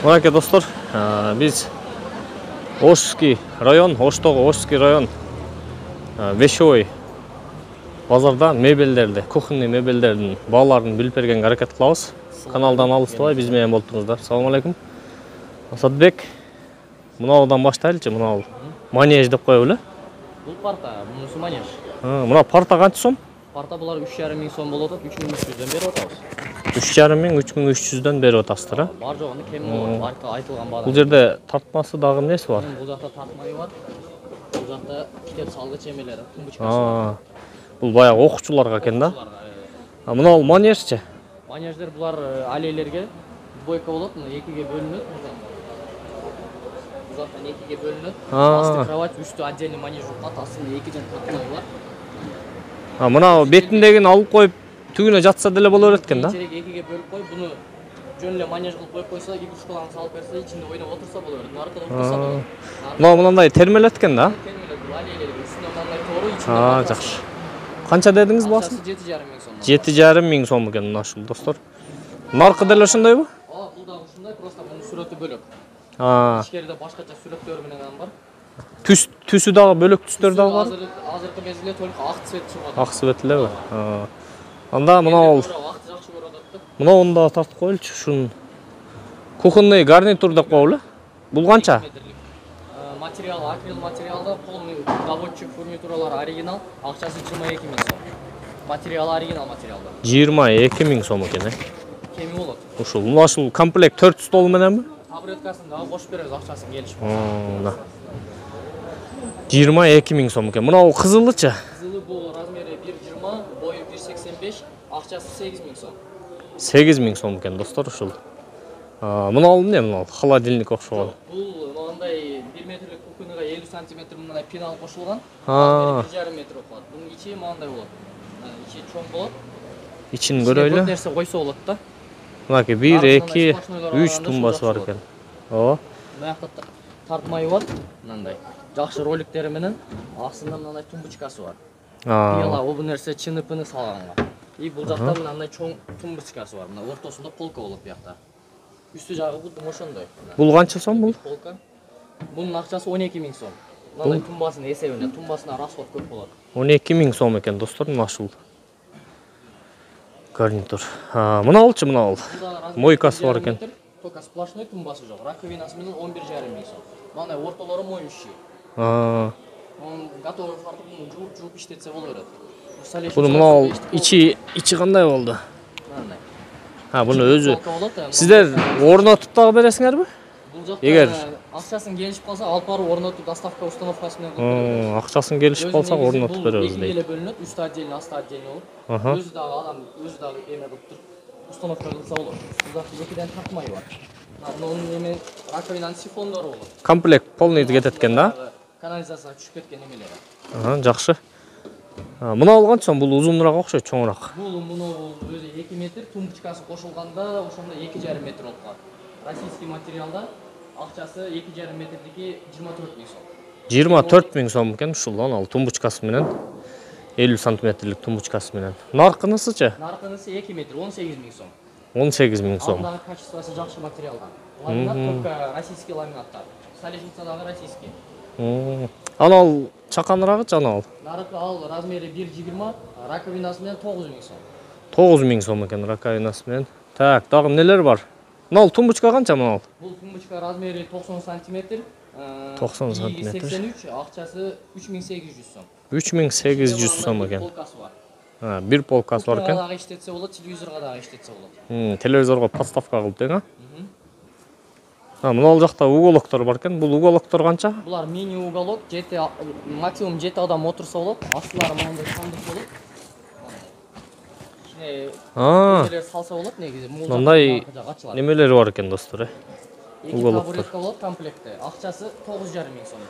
Мынакей достор, биз Ошский район, Оштогу Ошский район Вещевой базарда мебелдерди, кухонный мебелдердин бааларын билип бергенге аракет кылабыз. Каналдан алыстабай биз менен болуңуздар. Assalamu алейкум. Асатбек, мынаудан баштайлычы, мынау манеж деп коелу эле. Бул парта, мунусу манеж. Мына парта канча сом? Парта булар 3,5 миң сом болуп атат, 3300дөн берип атабыз. 3,5 миң, 3300дөн берип атасыздар, а? Бар жогунда кем айтылган баада. Бул жерде тартмасы дагы эмнеси бар? Бул жакта тартмайы бар. Бул жакта китеп салгыч эмелери, тумбучкасы. Бул баягы окуучуларга экен да? Мына манежчи? Манеждер булар алейлерге двойка болот, мына экиге бөлүнөт. Бул жактан экиге бөлүнөт. Асты кровать, үстү отдельный манеж жукат, астында эки жан тартмай бар. Мына бетиндегини алып коюп, түгүнө жатса деле боло берет экен да? Экиге бөлүп коюп, буну жөн эле манеж кылып коюп койсо, эки школаны салып берсе, ичинде ойноп отурса боло берет. Наркадан турса болот. Мына мындай термелет экен да? Термелет, бул алейлерге үстүнө мындай тору, ичинде. Жакшы. Канча дедиңиз баасын? 7,5 миң сом. 7,5 миң сом экен мына ушул достор. Наркы деле ошондойбу? Бул дагы ушундай, просто мунун сүрөтү бөлөк. Ичкерide башкача сүрөттөр менен бар. Түсү дагы бөлөк түстөр дагы бар. Азыркы мезгилде только ак цвет чыгып атат. Ак цвет элеби? Анда мына ол. Акты жакшы көрүп атат. Мына онда тартып коелучу, ушун кухонный гарнитур деп коелу. Бул канча? Материал акрил материалда, полный заводчик фурнитуралар оригинал, акчасы 22 миң сом. Материал оригинал материалда. 22 миң сом экен, Кеми болот. Ушул комплект 4 стол мененби? Табуреткасын дагы кошуп беребиз, акчасын келишип. 22 миң сом экен. Мына кызылычы? Кызылы бул размери 1,20, бою 1,85, акчасы 8 миң сом. 8 миң сом экен достор ушул. Мына эмне мына холодильник окшогон. Бул мындай 1 метрлик кухняга 50 сантиметр мындай пенал кошулган. 1,5 метр болот. Бунун ичи мындай болот. Ичи чоң болот. Ичин көрөйлү. Көп нерсе койсо болот да. Мынакей 1, 2, 3 тумбасы бар экен. Буякта тартмайы бар, мындай. Жакшы роликтери менен, астында мындай тумбучкасы бар. Бияла бул нерсе чыныпыны салганга. И бул жакта мындай чоң тумбучкасы бар. Мына ортосунда полка болот буякта. Үстү жагы будум ошондой. Бул канча сом бул? Полка. Бунун акчасы 12 миң сом. Мындай тумбасынын эсебине, тумбасына расход көп болот. 12 миң сом экен достор, мына ушул гарнитур. Мына болчу, мына бол. Мойкасы бар экен. Только сплошной тумбасы жок. Раковинасы менен 11,5 миң сом. Мындай ортолору моющий. Он готовый фартук жууп иштетсе боло берет. Буну мына ичи кандай болду? Мындай. Буну өзү сиздер орнотуп дагы бересиңерби? Бул жакта акчасын келишип калса, алып барып орнотуп доставка установкасы менен кылып беребиз. Акчасын келишип калсак орнотуп беребиз дейт. Эле бөлүнөт, үстү отдельно, асты отдельно болуп. Өзү дагы адам, өзү дагы эме кылып туруп установка кылса болот. Бул жакта экиден тартмай бар. Мунун эме раковинанын сифондору болот. Комплект полный кетет экен да? Канализацияга түшүп кеткен эмелери. Жакшы. Мына алган сом бул узунураак окшойт, чоңураак. Муну өзү 2 метр, тумбучкасы кошулганда ошондо 2,5 метр болуп калат. Российский материалда акчасы 2,5 метрдики 24 миң сом. 24 миң сом экен ушул ал тумбучкасы менен. 50 сантиметрлик тумбучкасы менен. Наркынысычы? Наркынысы 2 метр, 18 миң сом. 18 миң сом. Андагы качествосы жакшы материалдан. Ламинат только российский ламинаттар. Столешница дагы российский. Анал чаканырагычы анал? Наркы ал размери 1,20, раковинасы менен 9 миң сом. 9 миң сом экен раковинасы менен. Так, дагы эмнелер бар? Мына тумбучка канча мына? Бул тумбучка размери 90 сантиметр. 90 сантиметр. 83, акчасы 3800 сом. 3800 сом экен. Полкасы бар. Бир полкасы бар экен. Дагы иштетсе болот, телевизорго дагы иштетсе болот. Телевизорго подставка кылып дең, Мына ал жакта уголоктор бар экен. Бул уголоктор канча? Булар мини уголок, максимум 7 адам отурса болот. Астылары мындай сандык болот. Немелер салса болот негизи. Мындай немелери бар экен достор, Уголоктор. Табуретка болот комплекте. Акчасы 9,5 миң сом.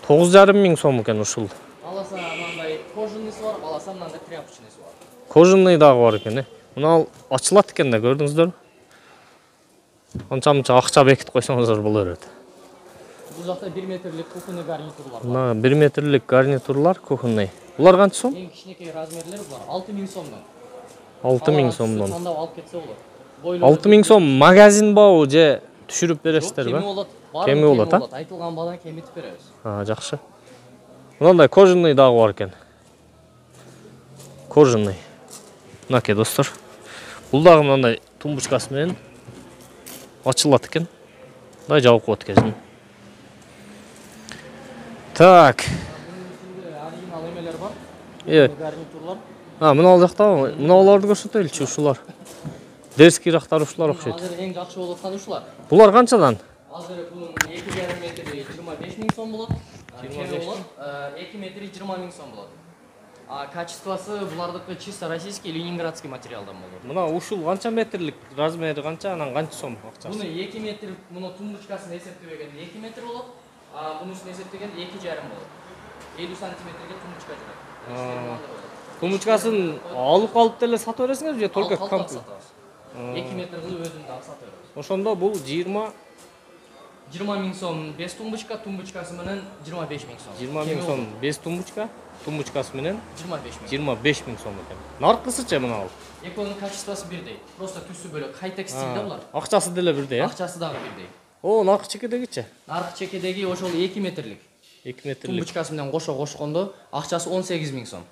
9,5 миң сом экен ушул. Аласа мындай кожаныйсы бар, аласа мындай тряпочныйсы бар. Кожаный дагы бар экен, Мына ачылат экен да, көрдүңүздөрбү? Анча-мынча акча бекитип койсоңуздар боло берет. Бул жакта 1 метрлик кухонный гарнитурлар бар. Мына 1 метрлик гарнитурлар кухонный. Булар канча сом? Эң кичинекей размерлери бар. 6 миң сомдон. 6 миң сомдон. Тандап алып кетсе болот. 6 миң сом магазин бабы же түшүрүп бересиздер Кеми ба? болот. Кеми болот, а? Айтылган балдан кемитип беребиз. Жакшы. Мынандай кожаный дагы бар экен. Кожаный. Мынаке достор. Бул дагы мындай тумбочкасы менен ачылат экен. Мындай жабып коет экенсиң. Так. Оригинал эмелер бар. Гарнитурлар. Мына жактабы? Мыналарды көрсөтөлүчү ушулар. Дерскирактар ушулар окшойт. Азыр эң жакшы болуп аткан ушулар. Булар канчадан? Азыр бунун 2,5 метри 25 000 сом болот. 2 метри 20 000 сом болот. Качествосы булардыкы чисто российский ленинградский материалдан болот. Мына ушул канча метрлик размери канча, анан канча сом акчасы? Буну 2 метр, муну тумбочкасын эсептебегенде 2 метр болот. Бунусун эсептегенде 2,5 болот. 50 сантиметрге тумбочка жүрөт. Тумбочкасын алып калып деле сатып бересиңер же только комплект? 2 метр кылып өзүм дагы сатып беребиз. Ошондо бул 20 000 сом 5 тумбочка, тумбочкасы менен 25 000 сом. 20 000 сом 5 тумбочка, тумбочкасы менен 25 000 сом экен. Наркысычы мына ал? Экөөнүн качествосы бирдей. Просто түсү бөлөк, хай-тек стилде булар. Акчасы деле бирдей, э? Акчасы дагы бирдей. Наркы чекедегичи? Наркы чекедеги ошол 2 метрлик. 2 метрлик. Тумбочкасы менен кошкондо акчасы 18 000 сом.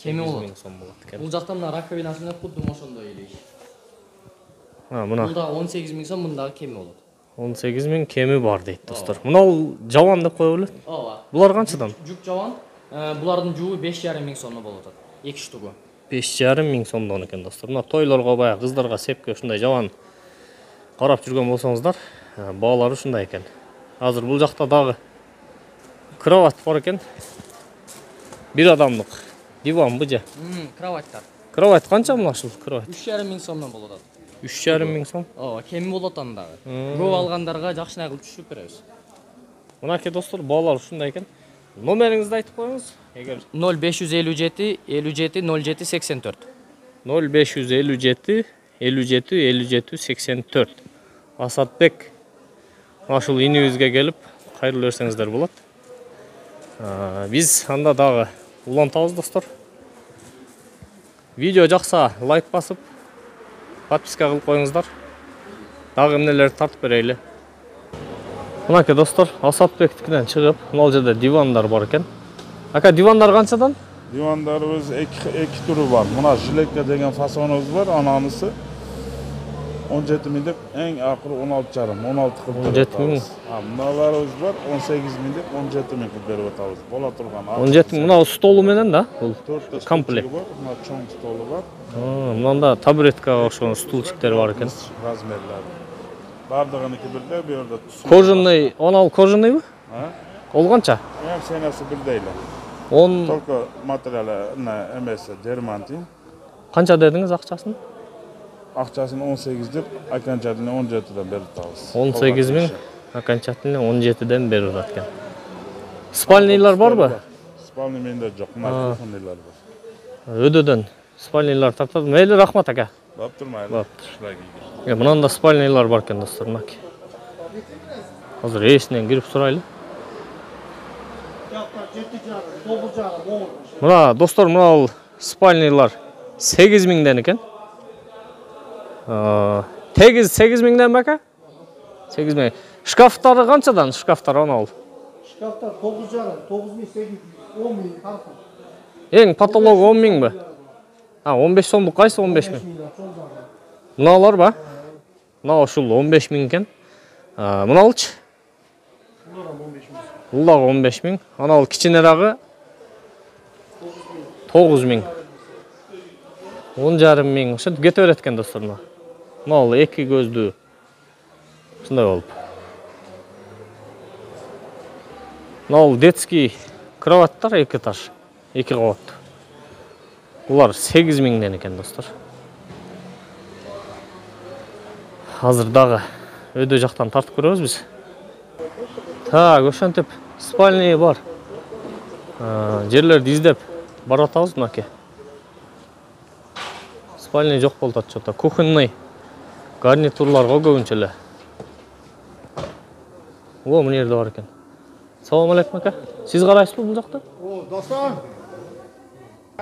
Кеми болот. Сом болот экен. Бул жакта мына раковинасы менен кудум ошондой эле. Мына. Бул да 18 000 сом, мындагы кеми болот. 18 000 кеми бар дейт достор. Мына жабан деп кое белет. Ооба. Булар канчадан? Жүк жабан. Булардын жуубу 5,5 000 сомдон болуп атат. 2 штугу. 5,5 000 сомдон экен достор. Мына тойлорго баягы кыздарга сепке ушундай жабан карап жүргөн болсоңуздар, баалары ушундай экен. Азыр бул жакта дагы кровать бар экен. Бир адамдык диван быжы. Кроваттар. Кровать канча мына ушул кровать? 3,5 000 сомдон болуп атат. 3,5 000 сом? Ооба, кеми болот андагы. Көп алгандарга жакшынай кылып түшүрүп беребиз. Мынаке достор, баалар ушундай экен. Номериңизди айтып коюңуз. Эгер 0557 57 07 84. 0557 57 57 84. Асатбек. Ушул инибизге келип кайрылып берсеңиздер болот. Биз анда дагы улантабыз достор. Видео жакса лайк басып, подписка кылып коюңуздар. Дагы эмнелерди тартып берели. Мынаке достор, Асатбектикинен чыгып, мына жерде дивандар бар экен. Ака, дивандар канчадан? Divanlarımız iki türü var. Buna jilekka degen fasonumuz var. Ananısı 17 minlik, en akıllı 16,5, 16 kıl 17 min. Bunlarımız var 18 minlik, 17 min kıl verip atabız. Bola turgan. 17 мына столу менен да? Бул 4 комплект. var. Buna çoğun stolu var. Мында табуреткага окшогон стулчиктер бар экен. Razmerler. Bardağınıki birde bir yerde su. Кожаный, ал кожанойбу? Ол канча? Hem senesi birdeyle. 10 Только materyali emesi dermantin. канча дедиңиз акчасын? Akçasını 18 dip, akancadını 17'den beri tavız. 18 000, окончательно 17ден берип атат экен. Спальныйлар барбы? Spalni mende yok. Bunlar kufunliler var. Өдөдөн спальныйлар тартат. Мейли рахмат ака. Bap durmayın. Bap. Şuraya gidiyor. Мынанда спальныйлар бар экен достор, мынаке. Азыр эсинен кирип сурайлы. Мына достор, мына спальныйлар 8 000ден экен. Тегиз 8 000ден бака? 8 000. Шкафтары канчадан? Шкафтар анал. Шкафтар 9,5, 9,8, 10 000 тарқы. Эң потолок 10 000 бі? 15 сомдук кайсы 15 000? Мыналар ба? Мына ушул 15 000 экен. Мыналчы? Бул дагы 15 000. Анал кичинерагы 9 000. 10,5 000. Ошентип кете берет экен достор. Мынал эки көздүү. Ушундай болуп. Мынал детский кроваттар 2 этаж, 2 кабат. Булар 8 000ден экен достор. Азыр дагы өйдө жактан тартып көрөбүз биз. Так, ошентип спальный бар. Жерлерди издеп баратабыз мынаке. Спальный жок болуп атат чота. Кухонный гарнитурларга көбүнчө эле. О, мына жерде бар экен. Салам алейкум ака. Сиз карайсызбы бул жакта? О, достар.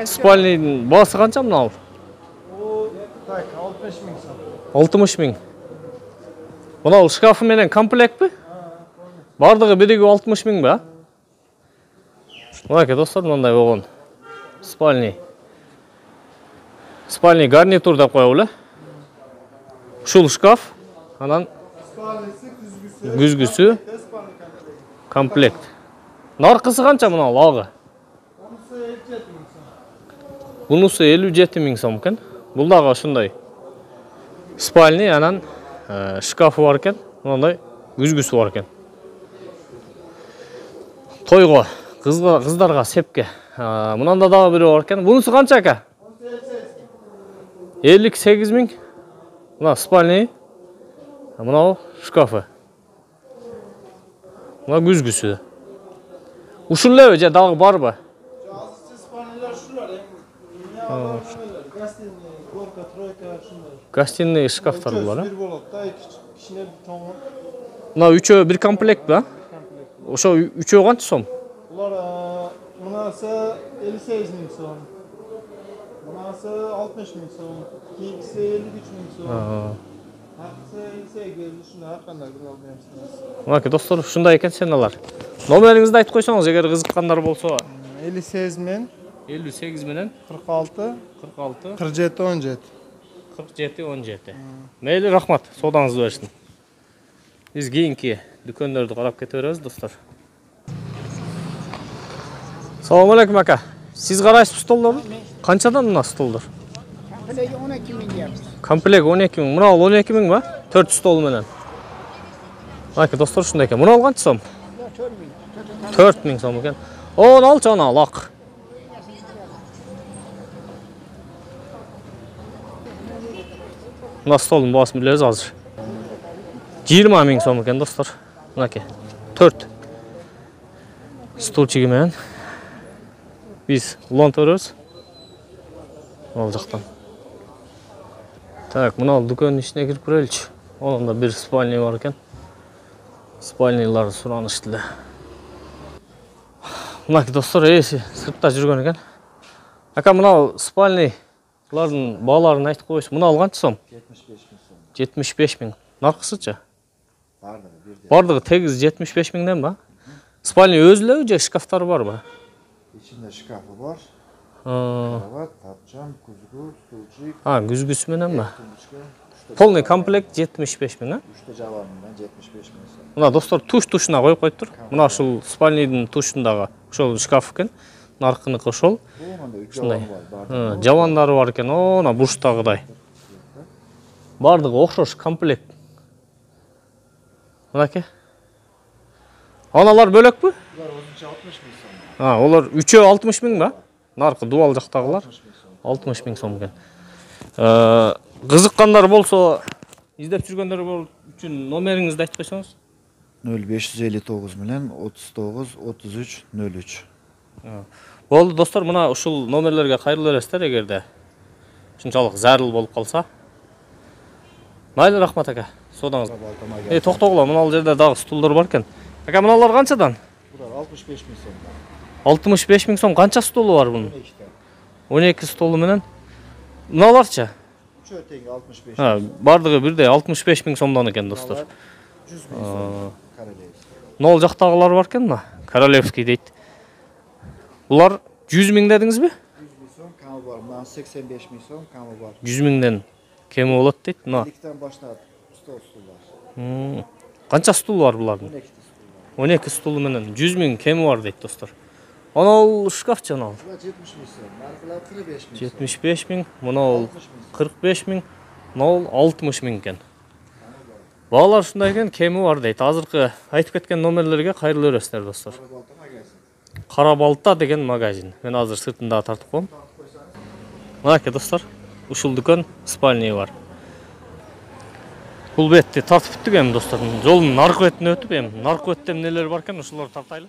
Спальныйдын баасы канча мына? О, так, 65 000 сом. 60 000. Мынау шкафы менен комплект бе? Бардығы бириги 60 миң ба? Мынакей достар, мындай болгон. Спальный гарнитур деп коелу. Ушул шкаф, анан күзгүсү комплект. Наркысы канча мынау лагы? Бунусу 57 миң сом экен. Бул дагы ушундай. Спальный, анан шкафы бар экен, мындай күзгүсү бар экен. Тойго, кыздарга сепке. Мынанда дагы бири бар экен. Бунусу канча ака? 58 миң. Мына спальный, мынау шкафы. Мына күзгүсү. Ушул элеби же дагы барбы? Азырча спальныйлар шулар, горка, тройка шундай. Гостиный шкафтар булар, Бир болот да, кичине чоңу. Мына үчөө бир комплект ба? Ошо үчөө канча сом? Булар мынасы 58 миң сом. Мынасы 60 миң сом. Кийинкisi 53 миң сом. Акысы 58 ушундай ар кандай бир алып берсиңиз. Мына достор, ушундай экен сеналар. Номериңизди айтып койсоңуз, эгер кызыккандар болсо. 58 миң 58 менен 46 46 47 17. 47 17. Мейли, рахмат. Содаңызды берсин. Биз кийинки дүкөндөрдү карап кете беребиз, достор. Салам алейкум ака. Сиз карайсыз столдорду? Канчадан мына столдор? Kompleki 12 bin yaptı. Комплект 12 миң. Мына 12 миң ба? 4 стол менен. Ака, достор, ушундай экен. Мына канча сом? 4 bin. 4 миң сом экен. Оны ал жана лак. Мына столдун баасын билебиз азыр. 20 миң сом экен, достор. Мынакей. 4 столчиги менен биз улантып беребиз. Ал жактан. Так, мына дүкөндүн ичине кирип көрөлүчү. Онда бир спальный бар экен. Спальныйлар суранычты эле. Мынакей достор, эси сыртта жүргөн экен. Ака, мына спальныйлардын бааларын айтып коесуз. Мына канча сом? 75 миң сом. 75 миң. Наркысычы? Бардығы бирде. Бардығы тегиз 75 миңден ба? Спальный өзү элеби же шкафтары бар ба? İçinde şkafı var. Kravat, tapçan, kuzgu, stulcuk. Күзгүсү менен ба? Tümüçke. Полный комплект 75 миң, а? Üçte cavanından 75 миң сом. Мына достор туш-тушуна коюп коюптур. Мына ушул спальныйдын тушундагы ошол шкаф экен. Наркыныкы ошол. Onda 3 Ушундай. cavanı var. Жавандары бар экен. Мына бурчтагыдай. Бардыгы окшош комплект. Мынакей. Аналар бөлөкпү? Bunlar olunca 60 миң сом. Олар үчөө 60 миң ба? Наркы дуал жактагылар 60 миң сом экен. Кызыккандар болсо, издеп жүргөндөр үчүн номериңизди айтып койсоңуз. 0559 менен 39 33 03. Болду достор, мына ушул номерлерге кайрылып бересиздер эгерде ушунчалык зарыл болуп калса. Майли, рахмат ака. Содаңыз. Токтогула, мына жерде дагы стулдар бар экен. Ака, мыналар канчадан? Bunlar 65 миң сом. 65 миң сом. Канча столу бар бунун? 12 столу менен. Мыналарчы? Üçü öteki 65. Бардыгы бирдей 65 миң сомдон экен, достор. 100 миң сом. Королевский. Нол жактагылар бар экен да. Королевский дейт. Булар 100 миң дедиңизби? 100 миң сом kamı var. Bundan 85 миң сом kamı var. 100 миңден кеми болот дейт. Мына. Birlikten başlayıp stol var. Канча стул бар булардын? 12 stol var. 12 стулу менен 100 миң кеми бар дейт, достор. Анау шкафчы анау. Bunlar 70 миң сом. Narkılar 45 миң сом. 75 миң, мынау 45 миң, мынау 60 миң экен. Баалар ушундай экен, кеми бар дейт. Азыркы айтып кеткен номерлерге кайрылып бересиздер, достор. Кара балта деген магазин. Мен азыр сыртында тартып коем. Мынакей достор, ушул дүкөн спальный бар. Бул бетти тартып бүттүк эми достор. Жолдун наркы бетине өтүп эми наркы бетте эмнелер бар экен, ошолорду тартайлы.